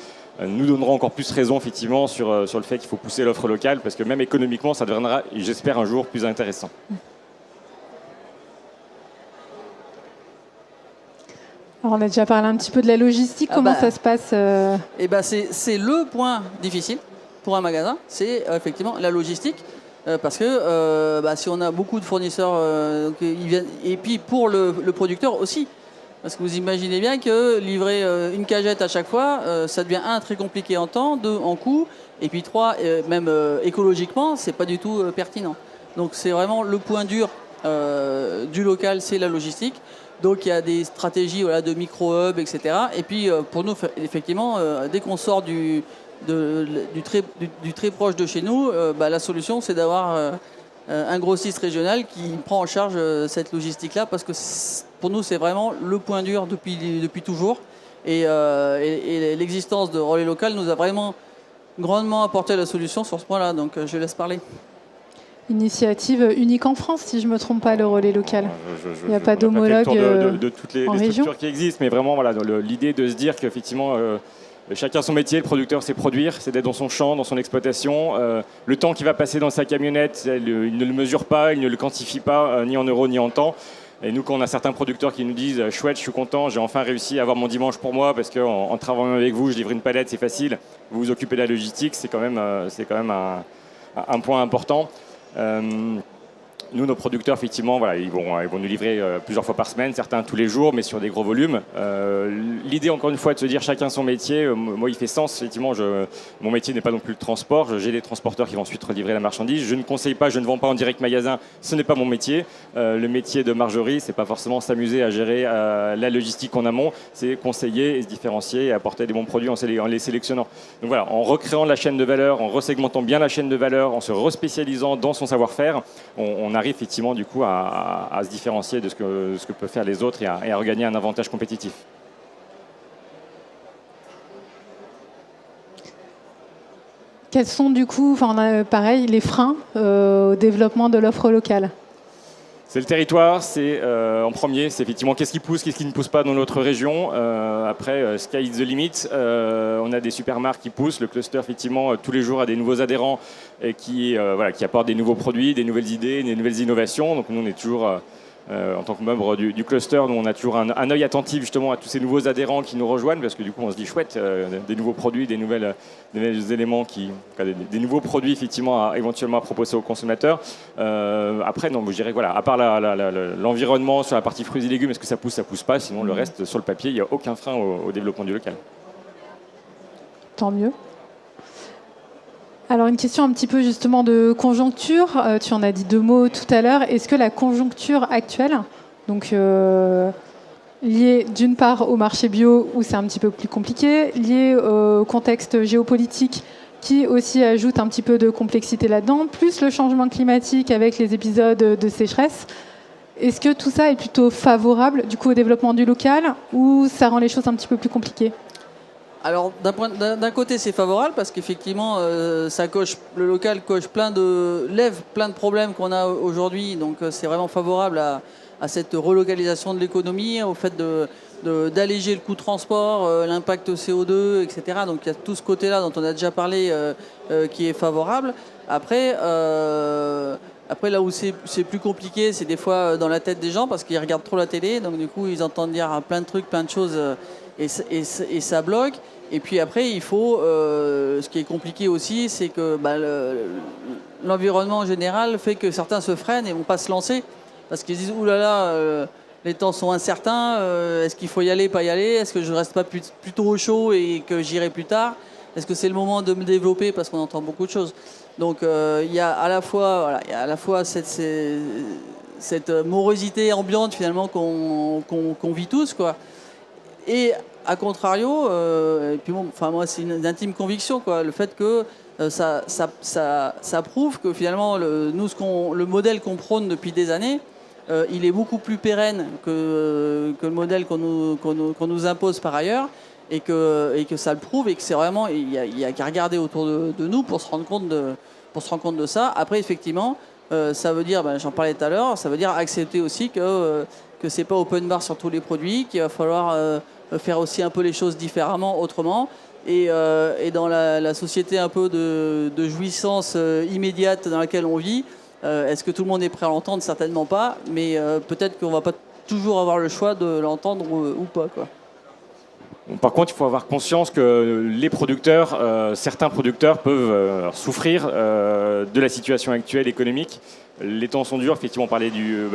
nous donneront encore plus raison, effectivement, sur le fait qu'il faut pousser l'offre locale, parce que même économiquement, ça deviendra, j'espère, un jour plus intéressant. Alors on a déjà parlé un petit peu de la logistique. Comment ça se passe c'est le point difficile pour un magasin, c'est effectivement la logistique, parce que si on a beaucoup de fournisseurs, et puis pour le producteur aussi, parce que vous imaginez bien que livrer une cagette à chaque fois, ça devient très compliqué en temps, 2 en coût, et puis 3 même écologiquement, c'est pas du tout pertinent. Donc c'est vraiment le point dur du local, c'est la logistique. Donc il y a des stratégies voilà, de micro-hub, etc. Et puis pour nous, effectivement, dès qu'on sort du très proche de chez nous, la solution c'est d'avoir un grossiste régional qui prend en charge cette logistique-là, parce que pour nous c'est vraiment le point dur depuis toujours. Et l'existence de relais local nous a vraiment grandement apporté la solution sur ce point-là. Donc je laisse parler. Initiative unique en France, si je ne me trompe pas, le relais local. Il n'y a pas d'homologue de toutes les structures qui existent, mais vraiment voilà, l'idée de se dire qu'effectivement chacun son métier, le producteur c'est produire, c'est d'être dans son champ, dans son exploitation. Le temps qu'il va passer dans sa camionnette, il ne le mesure pas, il ne le quantifie pas, ni en euros ni en temps. Et nous, quand on a certains producteurs qui nous disent « chouette, je suis content, j'ai enfin réussi à avoir mon dimanche pour moi parce qu'en travaillant avec vous, je livre une palette, c'est facile, vous vous occupez de la logistique », c'est quand même un point important. Nous, nos producteurs, effectivement, voilà, ils vont nous livrer plusieurs fois par semaine, certains tous les jours, mais sur des gros volumes. L'idée, encore une fois, de se dire chacun son métier, moi, il fait sens. Effectivement, mon métier n'est pas non plus le transport. J'ai des transporteurs qui vont ensuite relivrer la marchandise. Je ne conseille pas, je ne vends pas en direct magasin. Ce n'est pas mon métier. Le métier de Marjorie, c'est pas forcément s'amuser à gérer la logistique en amont. C'est conseiller et se différencier et apporter des bons produits en les sélectionnant. Donc voilà, en recréant la chaîne de valeur, en resegmentant bien la chaîne de valeur, en se respécialisant dans son savoir-faire, on arrive effectivement du coup à se différencier de ce que peuvent faire les autres et à regagner un avantage compétitif. Quels sont du coup, pareil, les freins au développement de l'offre locale? C'est le territoire, c'est en premier, c'est effectivement qu'est-ce qui pousse, qu'est-ce qui ne pousse pas dans notre région. Après, sky is the limit. On a des supermarques qui poussent. Le cluster, effectivement, tous les jours a des nouveaux adhérents et qui apportent des nouveaux produits, des nouvelles idées, des nouvelles innovations. Donc nous, on est toujours, en tant que membre du cluster, nous, on a toujours un œil attentif justement à tous ces nouveaux adhérents qui nous rejoignent, parce que du coup, on se dit chouette, des nouveaux produits, des nouveaux éléments, des nouveaux produits effectivement éventuellement à proposer aux consommateurs. Après, non, je dirais voilà, à part l'environnement sur la partie fruits et légumes, est-ce que ça pousse pas, sinon le reste sur le papier, il n'y a aucun frein au développement du local. Tant mieux. Alors une question un petit peu justement de conjoncture, tu en as dit deux mots tout à l'heure. Est-ce que la conjoncture actuelle, donc liée d'une part au marché bio où c'est un petit peu plus compliqué, liée au contexte géopolitique qui aussi ajoute un petit peu de complexité là-dedans, plus le changement climatique avec les épisodes de sécheresse, est-ce que tout ça est plutôt favorable du coup au développement du local ou ça rend les choses un petit peu plus compliquées ? Alors d'un côté c'est favorable parce qu'effectivement le local lève plein de problèmes qu'on a aujourd'hui, donc c'est vraiment favorable à cette relocalisation de l'économie, au fait d'alléger le coût de transport, l'impact CO2, etc. Donc il y a tout ce côté-là dont on a déjà parlé qui est favorable. Après là où c'est plus compliqué, c'est des fois dans la tête des gens parce qu'ils regardent trop la télé, donc du coup ils entendent dire plein de trucs, plein de choses et ça bloque. Et puis après, il faut, ce qui est compliqué aussi, c'est que l'environnement en général fait que certains se freinent et ne vont pas se lancer parce qu'ils disent « Ouh là là, les temps sont incertains, est-ce qu'il faut y aller, pas y aller? Est-ce que je ne reste pas plutôt au chaud et que j'irai plus tard? Est-ce que c'est le moment de me développer ?» parce qu'on entend beaucoup de choses. Donc il y a à la fois cette morosité ambiante finalement qu'on vit tous, quoi. Et a contrario, et puis bon, moi c'est une intime conviction, quoi, le fait que ça prouve que finalement le modèle qu'on prône depuis des années, il est beaucoup plus pérenne que le modèle qu'on nous impose par ailleurs, et que ça le prouve, et que c'est vraiment, il y a qu'à regarder autour de nous pour se rendre compte de ça. Après effectivement, ça veut dire, j'en parlais tout à l'heure, ça veut dire accepter aussi que c'est pas open bar sur tous les produits, qu'il va falloir faire aussi un peu les choses différemment, autrement, et dans la société un peu de jouissance immédiate dans laquelle on vit, est-ce que tout le monde est prêt à l'entendre? Certainement pas, mais peut-être qu'on va pas toujours avoir le choix de l'entendre ou pas, quoi. Par contre, il faut avoir conscience que les producteurs, certains producteurs peuvent souffrir de la situation actuelle économique. Les temps sont durs, effectivement, on parlait du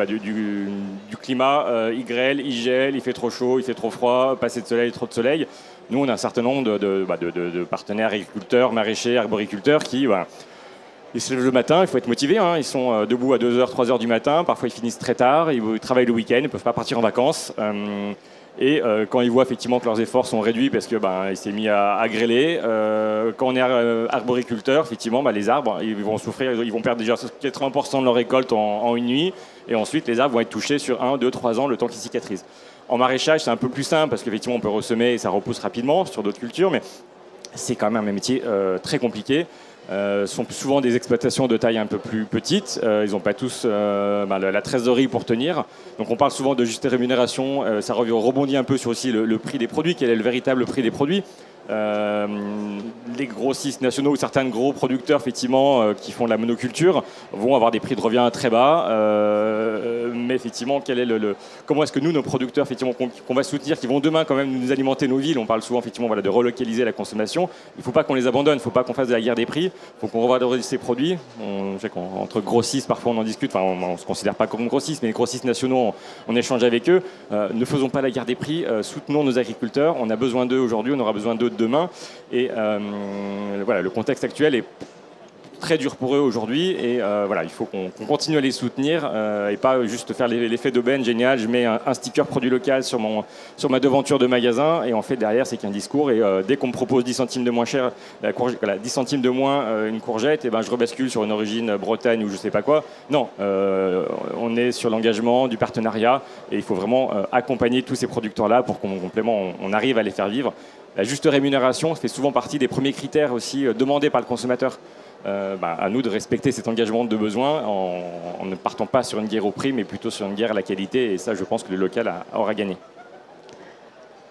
climat, il grêle, il gèle, il fait trop chaud, il fait trop froid, pas assez de soleil, trop de soleil. Nous, on a un certain nombre de partenaires agriculteurs, maraîchers, arboriculteurs qui Ils se lèvent le matin, il faut être motivé. Hein. Ils sont debout à 2h, 3h du matin. Parfois, ils finissent très tard. Ils travaillent le week-end. Ils ne peuvent pas partir en vacances. Et quand ils voient effectivement que leurs efforts sont réduits parce que il s'est mis à grêler, quand on est arboriculteur, effectivement, les arbres, ils vont souffrir, ils vont perdre déjà 80% de leur récolte en une nuit. Et ensuite, les arbres vont être touchés sur 1, 2, 3 ans, le temps qu'ils cicatrisent. En maraîchage, c'est un peu plus simple parce qu'effectivement, on peut ressemer et ça repousse rapidement sur d'autres cultures, mais c'est quand même un métier très compliqué. Sont souvent des exploitations de taille un peu plus petite. Ils n'ont pas tous la trésorerie pour tenir. Donc on parle souvent de juste rémunération. Ça rebondit un peu sur aussi le prix des produits. Quel est le véritable prix des produits? Les grossistes nationaux ou certains gros producteurs effectivement qui font de la monoculture vont avoir des prix de revient très bas, mais effectivement comment est-ce que nous, nos producteurs effectivement qu'on va soutenir, qui vont demain quand même nous alimenter nos villes, on parle souvent effectivement de relocaliser la consommation, il ne faut pas qu'on les abandonne, il ne faut pas qu'on fasse de la guerre des prix, il faut qu'on revalorise ces produits. Entre grossistes parfois on en discute, on ne se considère pas comme grossistes, mais les grossistes nationaux on échange avec eux, ne faisons pas la guerre des prix, soutenons nos agriculteurs, on a besoin d'eux aujourd'hui, on aura besoin d'eux demain. Et le contexte actuel est très dur pour eux aujourd'hui et il faut qu'on continue à les soutenir et pas juste faire l'effet d'aubaine, génial, je mets un sticker produit local sur ma devanture de magasin et en fait derrière c'est qu'un discours et dès qu'on me propose 10 centimes de moins cher, 10 centimes de moins une courgette, et je rebascule sur une origine Bretagne ou je sais pas quoi. Non, on est sur l'engagement du partenariat et il faut vraiment accompagner tous ces producteurs-là pour qu'on arrive à les faire vivre. La juste rémunération fait souvent partie des premiers critères aussi demandés par le consommateur. À nous de respecter cet engagement de besoin en ne partant pas sur une guerre au prix, mais plutôt sur une guerre à la qualité. Et ça, je pense que le local aura gagné.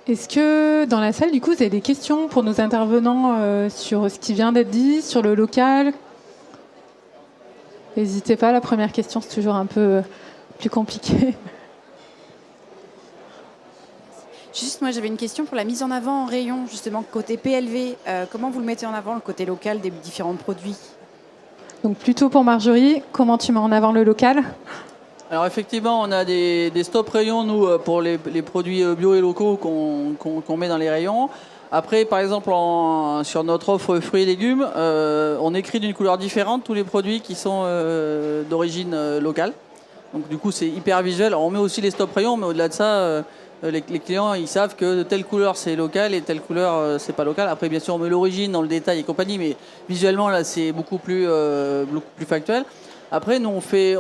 Est-ce que dans la salle, du coup, vous avez des questions pour nos intervenants sur ce qui vient d'être dit, sur le local? N'hésitez pas, la première question, c'est toujours un peu plus compliqué. Juste, moi, j'avais une question pour la mise en avant en rayon, justement, côté PLV. Comment vous le mettez en avant, le côté local des différents produits? Donc, plutôt pour Marjorie, comment tu mets en avant le local? Alors, effectivement, on a des stop rayons, nous, pour les produits bio et locaux qu'on met dans les rayons. Après, par exemple, sur notre offre fruits et légumes, on écrit d'une couleur différente tous les produits qui sont d'origine locale. Donc, du coup, c'est hyper visuel. Alors, on met aussi les stop rayons, mais au-delà de ça... Les clients, ils savent que telle couleur c'est local et telle couleur c'est pas local. Après, bien sûr, on met l'origine dans le détail et compagnie, mais visuellement là, c'est beaucoup plus factuel. Après, nous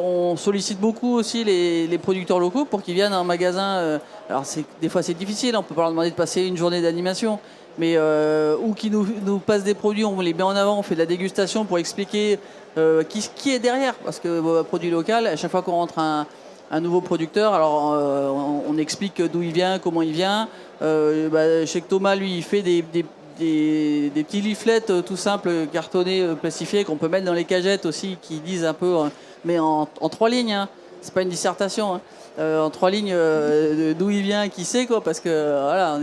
on sollicite beaucoup aussi les producteurs locaux pour qu'ils viennent en magasin. Alors des fois c'est difficile, on peut pas leur demander de passer une journée d'animation, mais ou qui nous passent des produits, on les met en avant, on fait de la dégustation pour expliquer qui est derrière, parce que produit local, à chaque fois qu'on rentre un nouveau producteur, alors on explique d'où il vient, comment il vient. Chez Thomas, lui, il fait des petits leaflets tout simples, cartonnés, plastifiés, qu'on peut mettre dans les cagettes aussi, qui disent un peu, mais en 3 lignes, hein. C'est pas une dissertation, hein. En 3 lignes d'où il vient, qui sait, quoi, parce que voilà,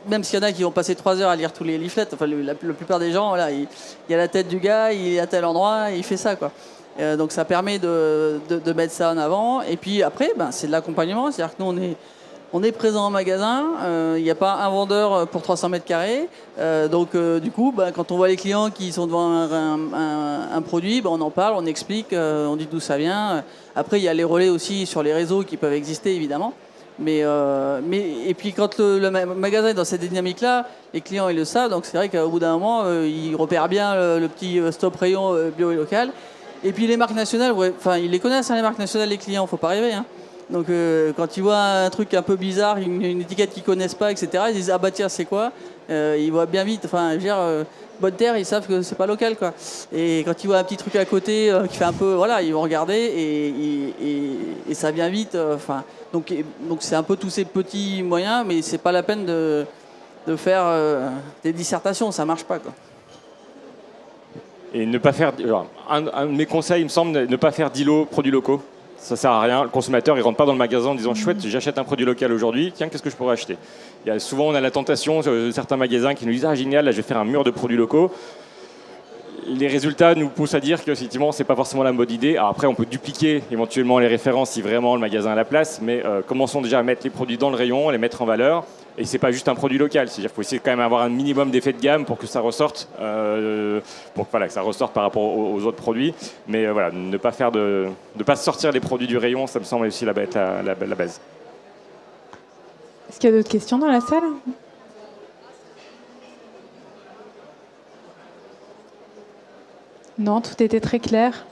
même s'il y en a qui vont passer 3 heures à lire tous les leaflets, enfin la plupart des gens, voilà, il y a la tête du gars, il est à tel endroit, et il fait ça, quoi. Donc ça permet de mettre ça en avant. Et puis après, c'est de l'accompagnement. C'est-à-dire que nous, on est présent en magasin. Il n'y a pas un vendeur pour 300 mètres carrés. Donc du coup, quand on voit les clients qui sont devant un produit, on en parle, on explique, on dit d'où ça vient. Après, il y a les relais aussi sur les réseaux qui peuvent exister, évidemment. Et puis quand le magasin est dans cette dynamique-là, les clients ils le savent. Donc c'est vrai qu'au bout d'un moment, ils repèrent bien le petit stop rayon bio et local. Et puis les marques nationales, ils les connaissent, hein, les marques nationales, les clients, faut pas rêver. Hein. Donc quand ils voient un truc un peu bizarre, une étiquette qu'ils connaissent pas, etc., ils disent ah bah tiens c'est quoi? Ils voient bien vite. Enfin, je veux dire, Bonne Terre, ils savent que c'est pas local, quoi. Et quand ils voient un petit truc à côté qui fait un peu, voilà, ils vont regarder et ça vient vite. Donc c'est un peu tous ces petits moyens, mais c'est pas la peine de faire des dissertations, ça marche pas, quoi. Et ne pas faire. Un de mes conseils, il me semble, ne pas faire d'îlots produits locaux. Ça sert à rien. Le consommateur, il rentre pas dans le magasin en disant chouette, j'achète un produit local aujourd'hui. Tiens, qu'est-ce que je pourrais acheter? Souvent, on a la tentation sur certains magasins qui nous disent génial, là, je vais faire un mur de produits locaux. Les résultats nous poussent à dire que effectivement, c'est pas forcément la bonne idée. Alors après, on peut dupliquer éventuellement les références si vraiment le magasin a la place, mais commençons déjà à mettre les produits dans le rayon, les mettre en valeur. Et c'est pas juste un produit local, c'est-à-dire qu'il faut essayer quand même avoir un minimum d'effet de gamme pour que ça ressorte, que ça ressorte par rapport aux autres produits. Mais voilà, ne pas sortir les produits du rayon, ça me semble aussi la base. Est-ce qu'il y a d'autres questions dans la salle? Non, tout était très clair.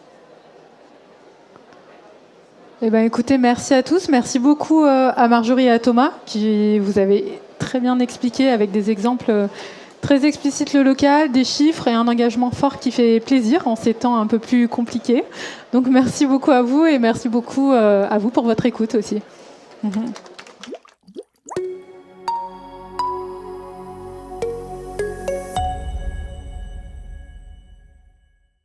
Eh ben, écoutez, merci à tous. Merci beaucoup à Marjorie et à Thomas, qui vous avez très bien expliqué avec des exemples très explicites le local, des chiffres et un engagement fort qui fait plaisir en ces temps un peu plus compliqués. Donc merci beaucoup à vous et merci beaucoup à vous pour votre écoute aussi.